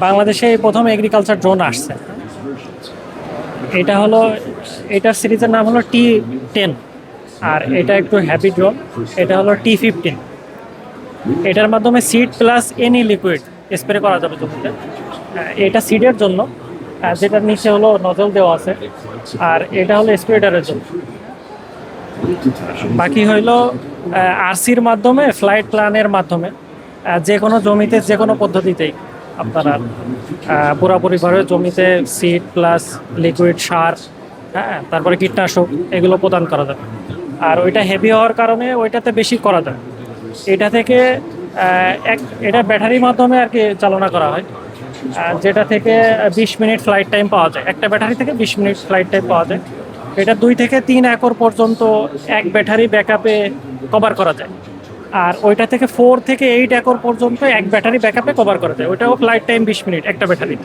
বাংলাদেশে এই প্রথম এগ্রিকালচার ড্রোন আসছে। এটা হলো, এটার সিরিজের নাম হলো T10। আর এটা একটু হ্যাভি ড্রোন, এটা হলো T15। এটার মাধ্যমে seed plus any liquid spray করা যাবে জমিতে। এটা সিডের জন্য, যেটার নিচে হলো নজল দেওয়া আছে, আর এটা হলো স্প্রেডারের জন্য। বাকি হইলো আরসির মাধ্যমে, ফ্লাইট প্ল্যানের মাধ্যমে যে কোনো জমিতে যে কোনো পদ্ধতিতেই আপনারা পুরাপুরিভাবে জমিতে সিড প্লাস লিকুইড সার, হ্যাঁ, তারপরে কীটনাশক এগুলো প্রদান করা যাবে। আর ওইটা হেভি হওয়ার কারণে ওইটাতে বেশি করা যায়। এটা থেকে এটা ব্যাটারির মাধ্যমে আর কি চালনা করা হয়, যেটা থেকে 20 মিনিট ফ্লাইট টাইম পাওয়া যায়। একটা ব্যাটারি থেকে 20 মিনিট ফ্লাইট টাইম পাওয়া যায়। এটা 2 থেকে 3 একর পর্যন্ত এক ব্যাটারি ব্যাকআপে কভার করা যায়। আর ওইটা থেকে 4 থেকে 8 একর পর্যন্ত এক ব্যাটারি ব্যাকআপে কভার করা যায়। ওইটাও ফ্লাইট টাইম 20 মিনিট একটা ব্যাটারি।